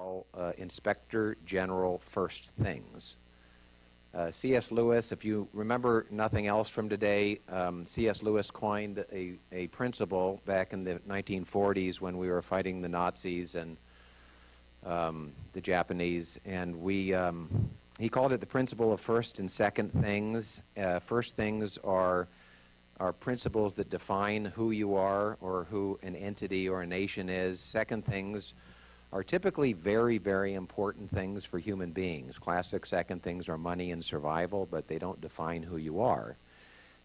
call Inspector General First Things. C.S. Lewis, if you remember nothing else from today, C.S. Lewis coined a principle back in the 1940s when we were fighting the Nazis and the Japanese, and he called it the principle of first and second things. First things are principles that define who you are or who an entity or a nation is. Second things are typically very, very important things for human beings. Classic second things are money and survival, but they don't define who you are.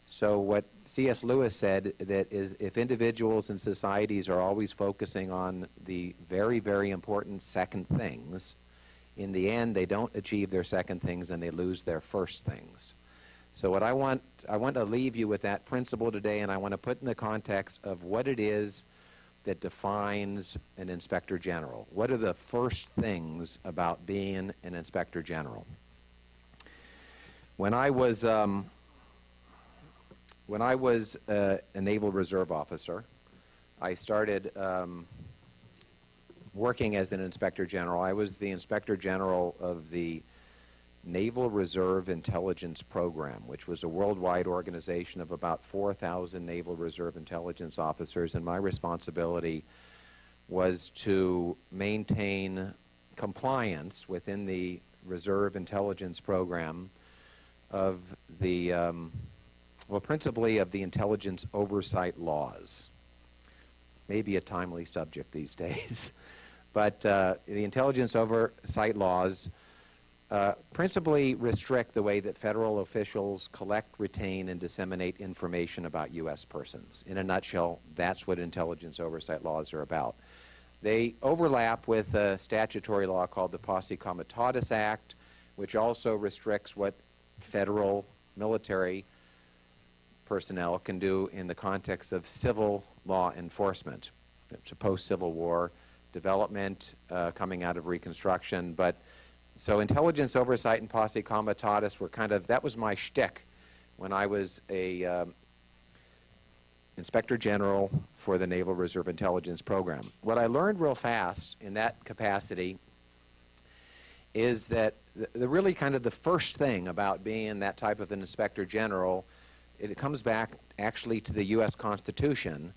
So what C.S. Lewis said that is if individuals and societies are always focusing on the very, very important second things, in the end they don't achieve their second things and they lose their first things. So what I want to leave you with that principle today, and I want to put in the context of what it is that defines an Inspector General. What are the first things about being an Inspector General? When I was a Naval Reserve officer, I started working as an Inspector General. I was the Inspector General of the Naval Reserve Intelligence Program, which was a worldwide organization of about 4,000 Naval Reserve intelligence officers, and my responsibility was to maintain compliance within the Reserve Intelligence Program of the, principally of the intelligence oversight laws. Maybe a timely subject these days. But the intelligence oversight laws principally restrict the way that federal officials collect, retain, and disseminate information about U.S. persons. In a nutshell, that's what intelligence oversight laws are about. They overlap with a statutory law called the Posse Comitatus Act, which also restricts what federal military personnel can do in the context of civil law enforcement. It's a post-Civil War development coming out of Reconstruction, but so intelligence oversight and Posse Comitatus were that was my shtick when I was a Inspector General for the Naval Reserve Intelligence Program. What I learned real fast in that capacity is that the really the first thing about being that type of an Inspector General, it comes back actually to the U.S. Constitution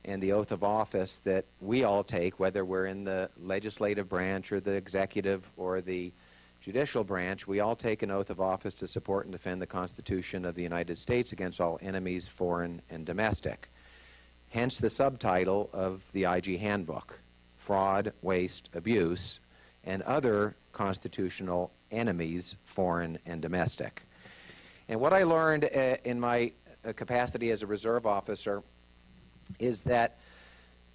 and the oath of office that we all take, whether we're in the legislative branch or the executive or the judicial branch. We all take an oath of office to support and defend the Constitution of the United States against all enemies, foreign and domestic. Hence the subtitle of the IG Handbook, Fraud, Waste, Abuse, and Other Constitutional Enemies, Foreign and Domestic. And what I learned in my capacity as a reserve officer is that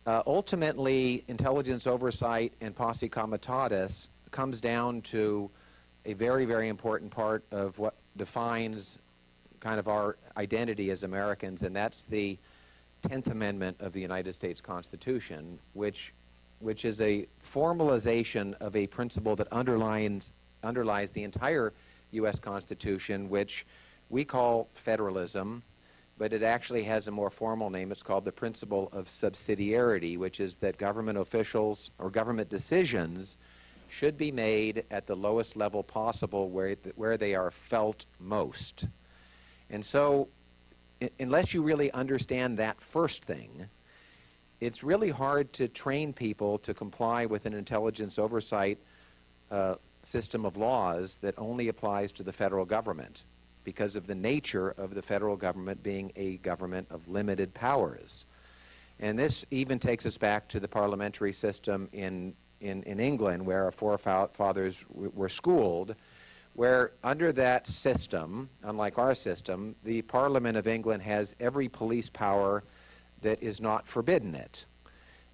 ultimately intelligence oversight and Posse Comitatus comes down to a very, very important part of what defines our identity as Americans, and that's the 10th Amendment of the United States Constitution, which is a formalization of a principle that underlies the entire U.S. Constitution, which we call federalism, but it actually has a more formal name. It's called the principle of subsidiarity, which is that government officials or government decisions should be made at the lowest level possible where they are felt most. And so unless you really understand that first thing, it's really hard to train people to comply with an intelligence oversight system of laws that only applies to the federal government, because of the nature of the federal government being a government of limited powers. And this even takes us back to the parliamentary system in England, where our forefathers were schooled, where under that system, unlike our system, the Parliament of England has every police power that is not forbidden it.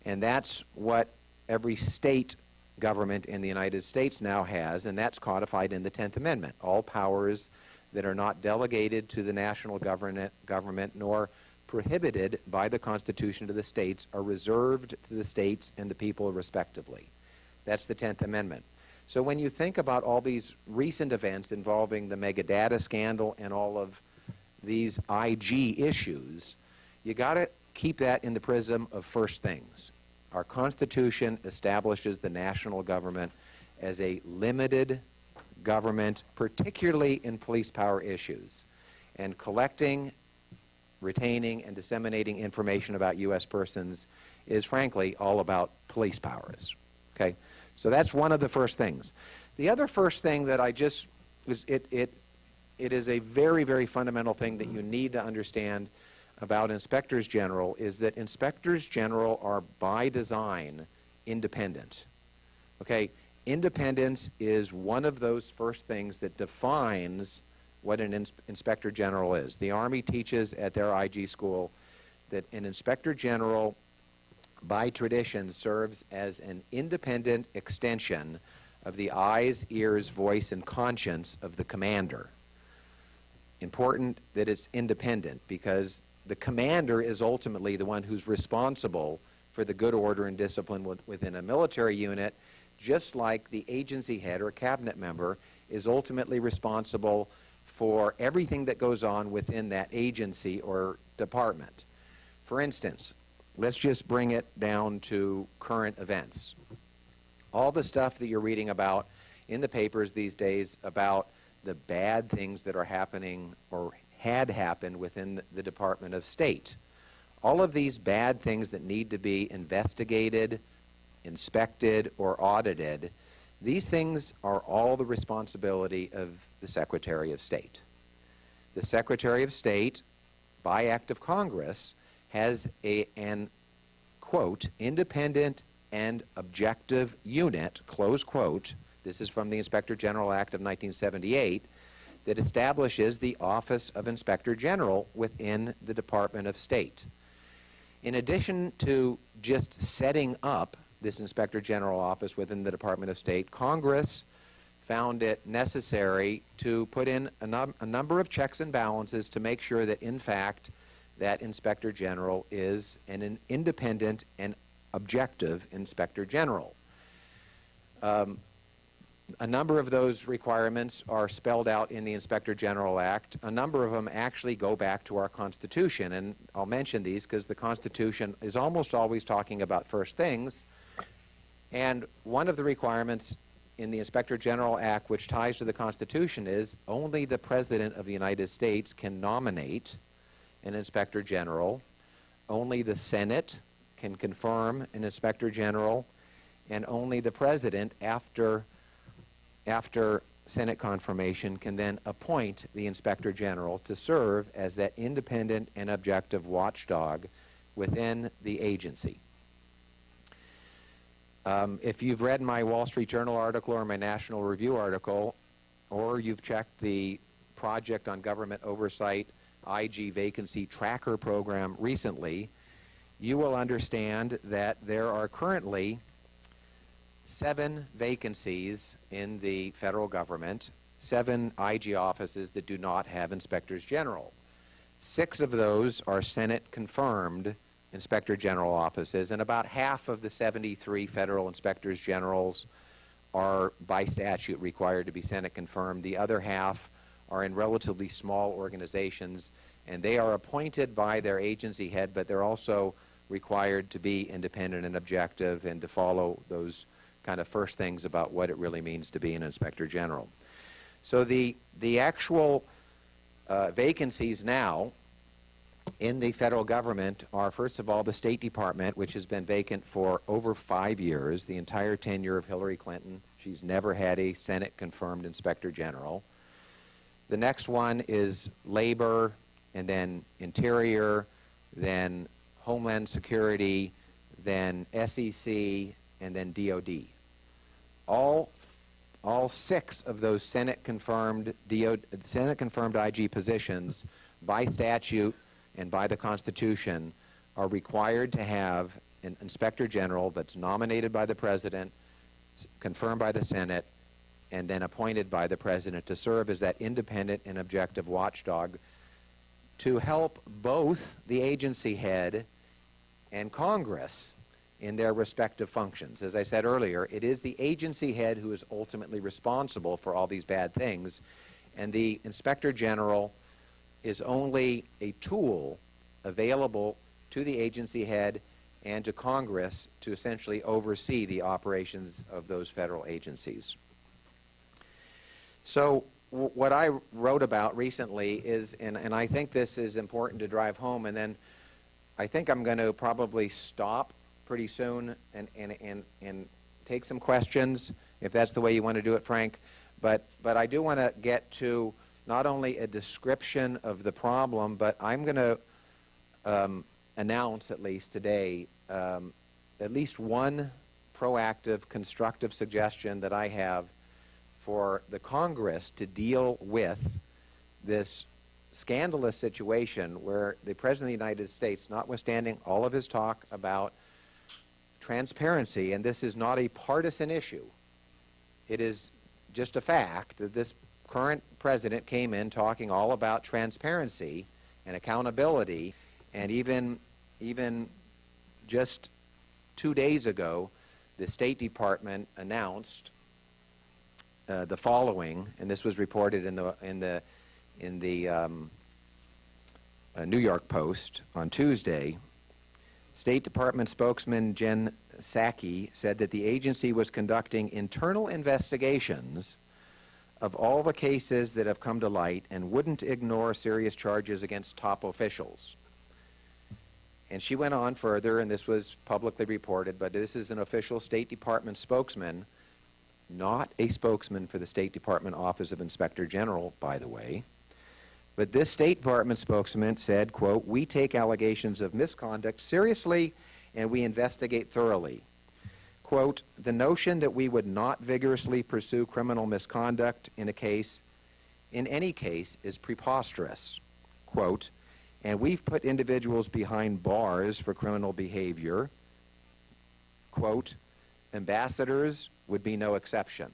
And that's what every state government in the United States now has, and that's codified in the 10th Amendment. All powers that are not delegated to the national government nor prohibited by the Constitution to the states are reserved to the states and the people respectively. That's the 10th Amendment. So when you think about all these recent events involving the mega data scandal and all of these IG issues, you got to keep that in the prism of first things. Our Constitution establishes the national government as a limited government, particularly in police power issues. And collecting, retaining, and disseminating information about U.S. persons is, frankly, all about police powers. Okay? So that's one of the first things. The other first thing that it is a very, very fundamental thing that you need to understand about inspectors general is that inspectors general are by design independent. Okay? Independence is one of those first things that defines what an inspector general is. The Army teaches at their IG school that an inspector general, by tradition, serves as an independent extension of the eyes, ears, voice, and conscience of the commander. Important that it's independent because the commander is ultimately the one who's responsible for the good order and discipline within a military unit, just like the agency head or cabinet member is ultimately responsible for everything that goes on within that agency or department. For instance, let's just bring it down to current events. All the stuff that you're reading about in the papers these days about the bad things that are happening or had happened within the Department of State. All of these bad things that need to be investigated, inspected, or audited, these things are all the responsibility of the Secretary of State. The Secretary of State, by act of Congress, has an, quote, independent and objective unit, close quote, this is from the Inspector General Act of 1978, that establishes the Office of Inspector General within the Department of State. In addition to just setting up this Inspector General office within the Department of State, Congress found it necessary to put in a number of checks and balances to make sure that, in fact, that Inspector General is an independent and objective Inspector General. A number of those requirements are spelled out in the Inspector General Act. A number of them actually go back to our Constitution, and I'll mention these because the Constitution is almost always talking about first things. And one of the requirements in the Inspector General Act, which ties to the Constitution, is only the President of the United States can nominate an Inspector General. Only the Senate can confirm an Inspector General, and only the President, after Senate confirmation, can then appoint the Inspector General to serve as that independent and objective watchdog within the agency. If you've read my Wall Street Journal article or my National Review article, or you've checked the Project on Government Oversight IG Vacancy Tracker program recently, you will understand that there are currently 7 vacancies in the federal government, 7 IG offices that do not have inspectors general. 6 of those are Senate-confirmed Inspector General offices, and about half of the 73 federal inspectors generals are by statute required to be Senate confirmed. The other half are in relatively small organizations, and they are appointed by their agency head, but they're also required to be independent and objective and to follow those kind of first things about what it really means to be an Inspector General. So the actual vacancies now in the federal government are, first of all, the State Department, which has been vacant for over 5 years, the entire tenure of Hillary Clinton. She's never had a Senate-confirmed Inspector General. The next one is Labor, and then Interior, then Homeland Security, then SEC, and then DOD. All 6 of those Senate-confirmed IG positions, by statute and by the Constitution, are required to have an Inspector General that's nominated by the President, confirmed by the Senate, and then appointed by the President to serve as that independent and objective watchdog to help both the agency head and Congress in their respective functions. As I said earlier, it is the agency head who is ultimately responsible for all these bad things, and the Inspector General is only a tool available to the agency head and to Congress to essentially oversee the operations of those federal agencies. So what I wrote about recently is, and I think this is important to drive home, and then I think I'm going to probably stop pretty soon and take some questions, if that's the way you want to do it, Frank. But I do want to get to not only a description of the problem, but I'm going to announce, at least today, at least one proactive, constructive suggestion that I have for the Congress to deal with this scandalous situation where the President of the United States, notwithstanding all of his talk about transparency, and this is not a partisan issue, it is just a fact that this current president came in talking all about transparency and accountability, and even just 2 days ago, the State Department announced the following, and this was reported in the New York Post on Tuesday. State Department spokesman Jen Psaki said that the agency was conducting internal investigations of all the cases that have come to light and wouldn't ignore serious charges against top officials. And she went on further, and this was publicly reported, but this is an official State Department spokesman, not a spokesman for the State Department Office of Inspector General, by the way. But this State Department spokesman said, quote, "We take allegations of misconduct seriously and we investigate thoroughly." Quote, "The notion that we would not vigorously pursue criminal misconduct in any case is preposterous." Quote, "And we've put individuals behind bars for criminal behavior." Quote, "Ambassadors would be no exception."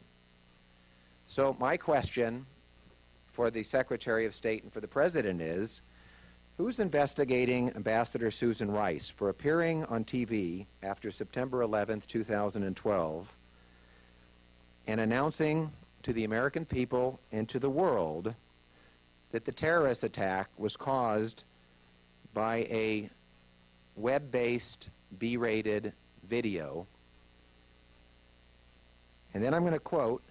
So my question for the Secretary of State and for the President is, who's investigating Ambassador Susan Rice for appearing on TV after September 11th, 2012, and announcing to the American people and to the world that the terrorist attack was caused by a web-based, B-rated video? And then I'm going to quote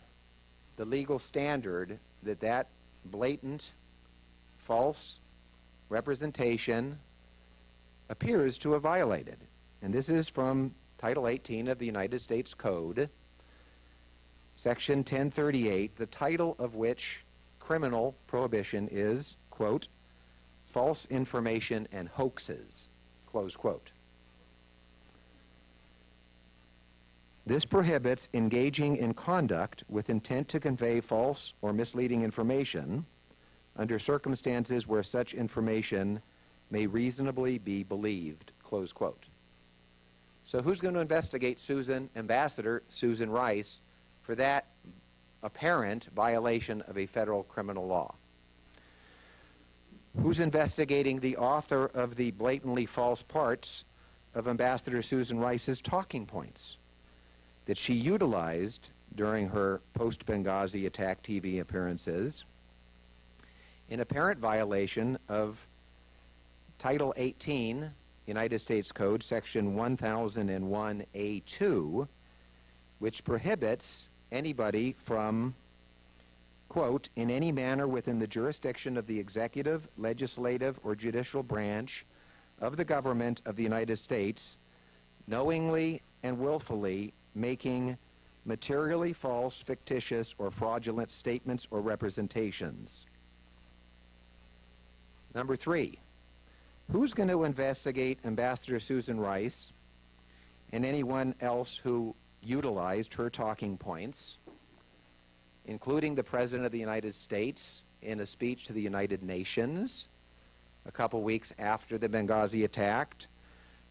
the legal standard that blatant, false representation appears to have violated. And this is from Title 18 of the United States Code, Section 1038, the title of which criminal prohibition is, quote, "false information and hoaxes," close quote. This prohibits engaging in conduct with intent to convey false or misleading information under circumstances where such information may reasonably be believed, close quote. So who's going to investigate Ambassador Susan Rice for that apparent violation of a federal criminal law? Who's investigating the author of the blatantly false parts of Ambassador Susan Rice's talking points that she utilized during her post-Benghazi attack TV appearances in apparent violation of Title 18, United States Code, Section 1001A2, which prohibits anybody from, quote, "in any manner within the jurisdiction of the executive, legislative, or judicial branch of the government of the United States, knowingly and willfully making materially false, fictitious, or fraudulent statements or representations." Number 3, who's going to investigate Ambassador Susan Rice and anyone else who utilized her talking points, including the President of the United States in a speech to the United Nations a couple weeks after the Benghazi attack,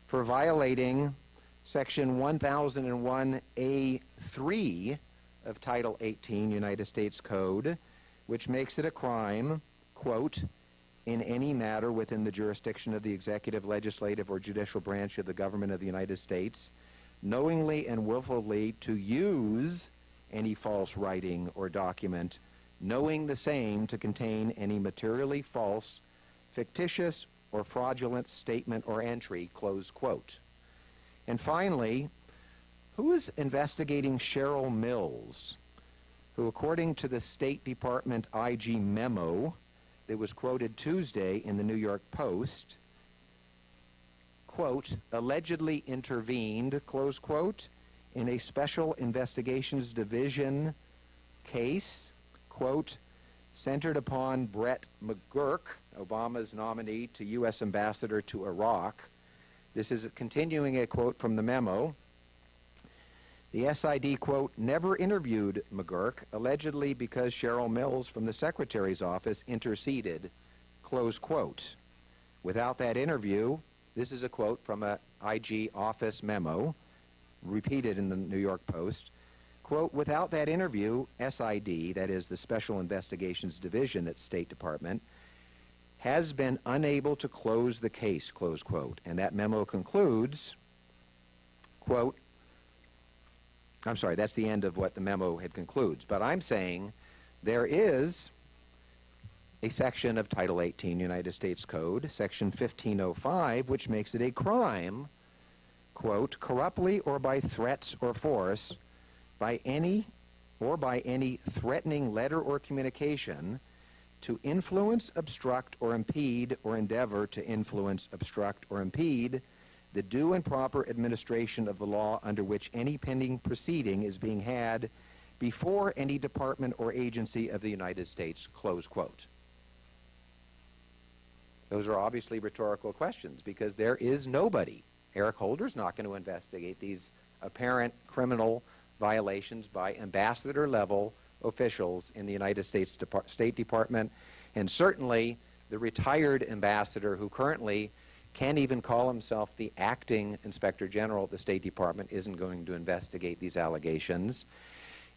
for violating Section 1001A3 of Title 18 United States Code, which makes it a crime, quote, "in any matter within the jurisdiction of the executive, legislative, or judicial branch of the government of the United States, knowingly and willfully to use any false writing or document, knowing the same to contain any materially false, fictitious, or fraudulent statement or entry," close quote. And finally, who is investigating Cheryl Mills, who, according to the State Department IG memo that was quoted Tuesday in the New York Post, quote, allegedly intervened, close quote, in a Special Investigations Division case, quote, centered upon Brett McGurk, Obama's nominee to U.S. ambassador to Iraq. This is continuing a quote from the memo. The SID, quote, never interviewed McGurk, allegedly because Cheryl Mills from the Secretary's office interceded, close quote. Without that interview, this is a quote from a IG office memo, repeated in the New York Post, quote, without that interview, SID, that is the Special Investigations Division at State Department, has been unable to close the case, close quote. And that memo concludes, quote, I'm sorry, that's the end of what the memo had concludes. But I'm saying there is a section of Title 18 United States Code, Section 1505, which makes it a crime, quote, corruptly or by threats or force, by any threatening letter or communication to influence, obstruct, or impede, or endeavor to influence, obstruct, or impede the due and proper administration of the law under which any pending proceeding is being had before any department or agency of the United States, close quote. Those are obviously rhetorical questions because there is nobody. Eric Holder's not going to investigate these apparent criminal violations by ambassador-level officials in the United States State Department, and certainly the retired ambassador who currently can't even call himself the acting Inspector General of the State Department isn't going to investigate these allegations.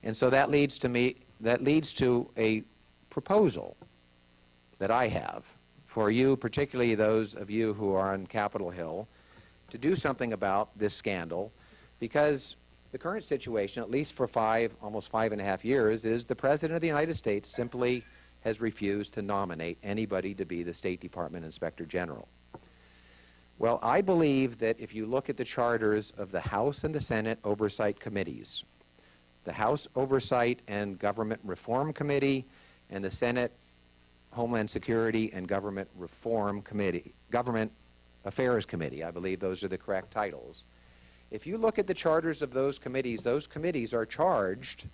And so that leads to a proposal that I have for you, particularly those of you who are on Capitol Hill, to do something about this scandal, because the current situation, at least for almost 5.5 years, is the President of the United States simply has refused to nominate anybody to be the State Department Inspector General. Well, I believe that if you look at the charters of the House and the Senate Oversight Committees, the House Oversight and Government Reform Committee and the Senate Homeland Security and Government Reform Committee, Government Affairs Committee, I believe those are the correct titles. If you look at the charters of those committees are charged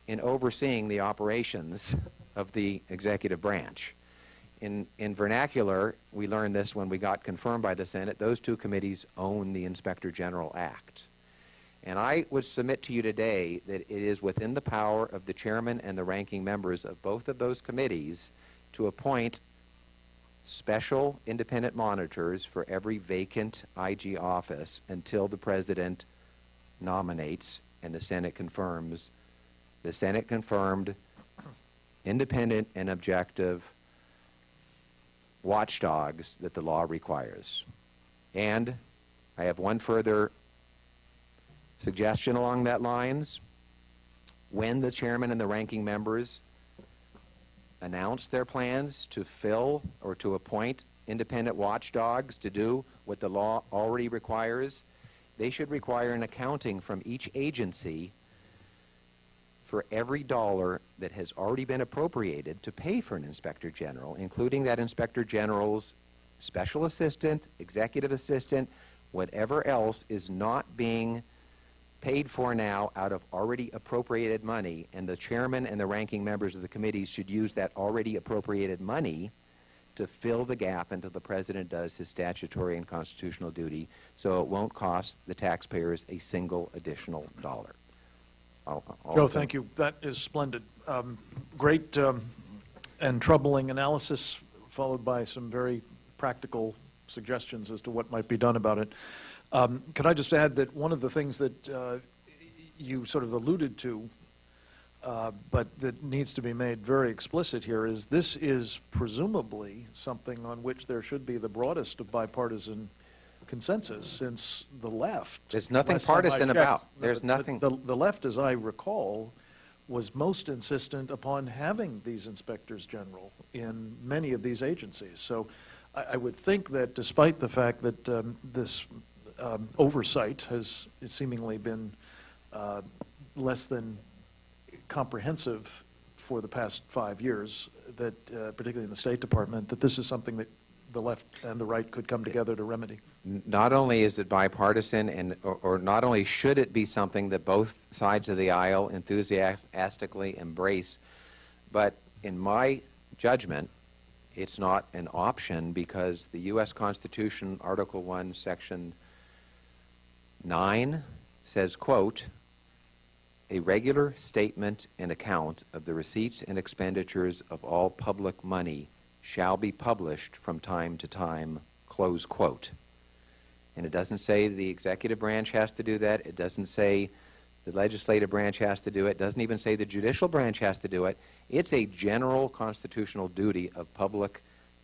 in overseeing the operations of the executive branch. In vernacular, we learned this when we got confirmed by the Senate, those two committees own the Inspector General Act. And I would submit to you today that it is within the power of the chairman and the ranking members of both of those committees to appoint special independent monitors for every vacant IG office until the president nominates and the Senate confirms. The Senate confirmed independent and objective watchdogs that the law requires. And I have one further suggestion along that lines. When the chairman and the ranking members announce their plans to fill or to appoint independent watchdogs to do what the law already requires, they should require an accounting from each agency for every dollar that has already been appropriated to pay for an Inspector General, including that Inspector General's special assistant, executive assistant, whatever else is not being paid for now out of already appropriated money, and the chairman and the ranking members of the committees should use that already appropriated money to fill the gap until the president does his statutory and constitutional duty, so it won't cost the taxpayers a single additional dollar. Joe, thank you. That is splendid. Great and troubling analysis, followed by some very practical suggestions as to what might be done about it. Could I just add that one of the things that you sort of alluded to, but that needs to be made very explicit here, is this is presumably something on which there should be the broadest of bipartisan consensus, since the left... There's nothing partisan about. There's nothing... The left, as I recall, was most insistent upon having these inspectors general in many of these agencies. So I would think that despite the fact that this oversight has seemingly been less than comprehensive for the past 5 years, that particularly in the State Department, that this is something that the left and the right could come together to remedy. Not only is it bipartisan, or not only should it be something that both sides of the aisle enthusiastically embrace, but in my judgment, it's not an option, because the U.S. Constitution, Article 1, Section 9 says, quote, "A regular statement and account of the receipts and expenditures of all public money shall be published from time to time," close quote. And it doesn't say the executive branch has to do that. It doesn't say the legislative branch has to do it. It doesn't even say the judicial branch has to do it. It's a general constitutional duty of public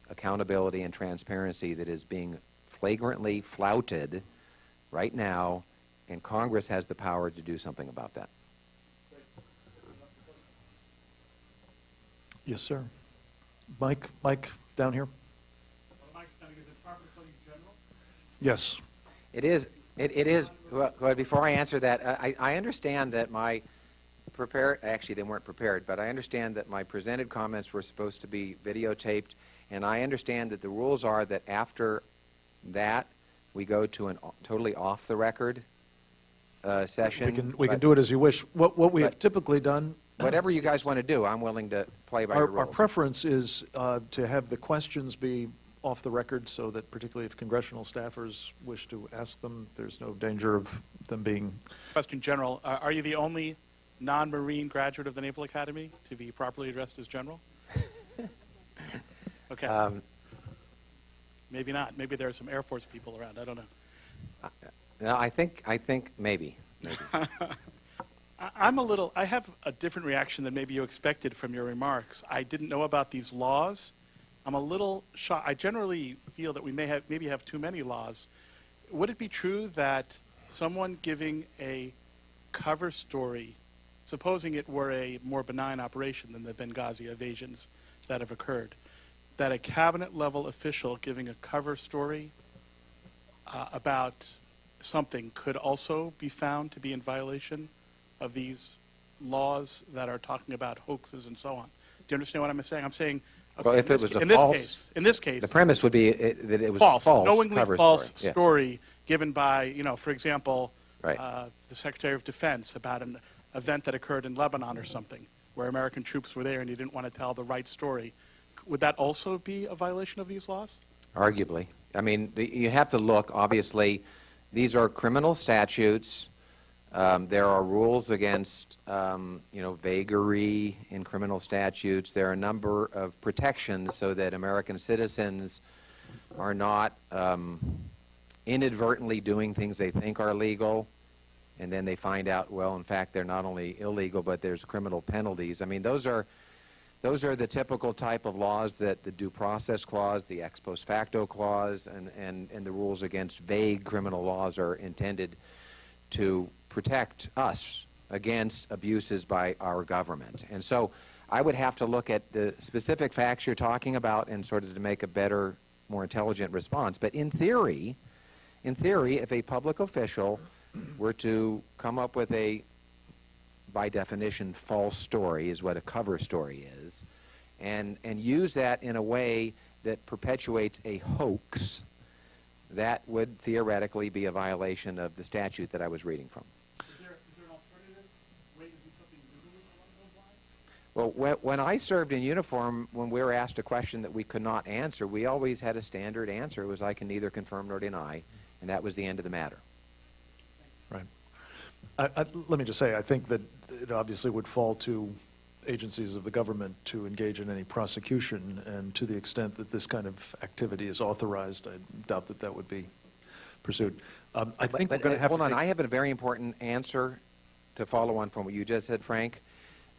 accountability and transparency that is being flagrantly flouted right now, and Congress has the power to do something about that. Yes, sir. Mike, down here. Is it proper to call you General? Yes. It is. It is. Well, before I answer that, I understand that my actually they weren't prepared, but I understand that my presented comments were supposed to be videotaped, and I understand that the rules are that after that we go to a totally off-the-record session. We can do it as you wish. What we have typically done. Whatever you guys want to do, I'm willing to play by your rules. Our preference is to have the questions be off the record, so that particularly if congressional staffers wish to ask them, there's no danger of them being. Question, General. Are you the only non-Marine graduate of the Naval Academy to be properly addressed as General? Okay. Maybe not. Maybe there are some Air Force people around. I don't know. No, I think maybe. I have a different reaction than maybe you expected from your remarks. I didn't know about these laws. I'm a little shocked. I generally feel that we maybe have too many laws. Would it be true that someone giving a cover story, supposing it were a more benign operation than the Benghazi evasions that have occurred, that a cabinet-level official giving a cover story about something could also be found to be in violation of these laws that are talking about hoaxes and so on? Do you understand what I'm saying? I'm saying, okay, well, if it was in this case, the premise would be that it was false, a false knowingly cover false story. Yeah. story given by, for example, Right. the Secretary of Defense about an event that occurred in Lebanon or something, where American troops were there and you didn't want to tell the right story. Would that also be a violation of these laws? Arguably. I mean, you have to look, obviously, these are criminal statutes. There are rules against, vagary in criminal statutes. There are a number of protections so that American citizens are not inadvertently doing things they think are legal, and then they find out, well, in fact, they're not only illegal, but there's criminal penalties. I mean, those are the typical type of laws that the due process clause, the ex post facto clause, and the rules against vague criminal laws are intended to protect us against abuses by our government. And so I would have to look at the specific facts you're talking about and sort of to make a better, more intelligent response. But in theory, if a public official were to come up with a, by definition, false story is what a cover story is, and use that in a way that perpetuates a hoax, that would theoretically be a violation of the statute that I was reading from. Is there an alternative way to do something legally along those lines? Well, when I served in uniform, when we were asked a question that we could not answer, we always had a standard answer. It was, I can neither confirm nor deny, and that was the end of the matter. Right. Let me just say, I think that it obviously would fall to agencies of the government to engage in any prosecution, and to the extent that this kind of activity is authorized, I doubt that that would be pursued. I think we're going to have hold to on, I have a very important answer to follow on from what you just said, Frank.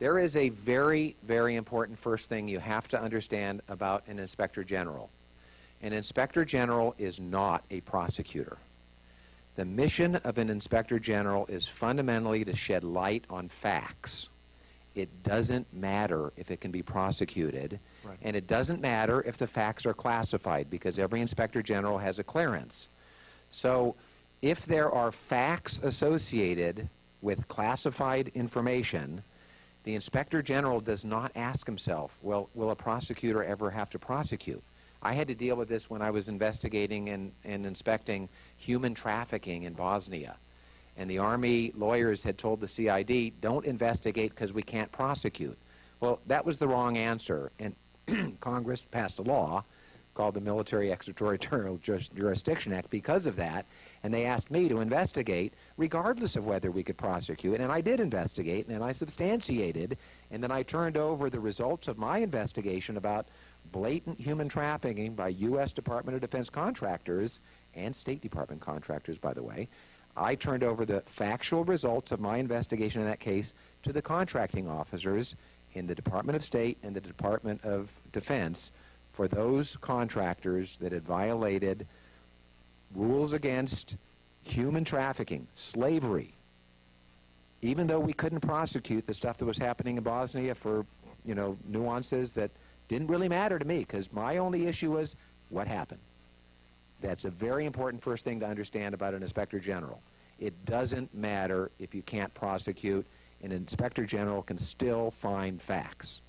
There is a very, very important first thing you have to understand about an inspector general. An inspector general is not a prosecutor. The mission of an inspector general is fundamentally to shed light on facts. It doesn't matter if it can be prosecuted, Right. and it doesn't matter if the facts are classified, because every inspector general has a clearance. So if there are facts associated with classified information, the Inspector General does not ask himself, well, will a prosecutor ever have to prosecute? I had to deal with this when I was investigating and inspecting human trafficking in Bosnia. And the Army lawyers had told the CID, don't investigate because we can't prosecute. Well, that was the wrong answer. And Congress passed a law called the Military Extraterritorial Jurisdiction Act because of that. And they asked me to investigate regardless of whether we could prosecute. And I did investigate, and I substantiated, and then I turned over the results of my investigation about blatant human trafficking by U.S. Department of Defense contractors and State Department contractors, by the way. I turned over the factual results of my investigation in that case to the contracting officers in the Department of State and the Department of Defense for those contractors that had violated rules against human trafficking, slavery. Even though we couldn't prosecute the stuff that was happening in Bosnia for, nuances that didn't really matter to me, because my only issue was what happened. That's a very important first thing to understand about an Inspector General. It doesn't matter if you can't prosecute. An Inspector General can still find facts.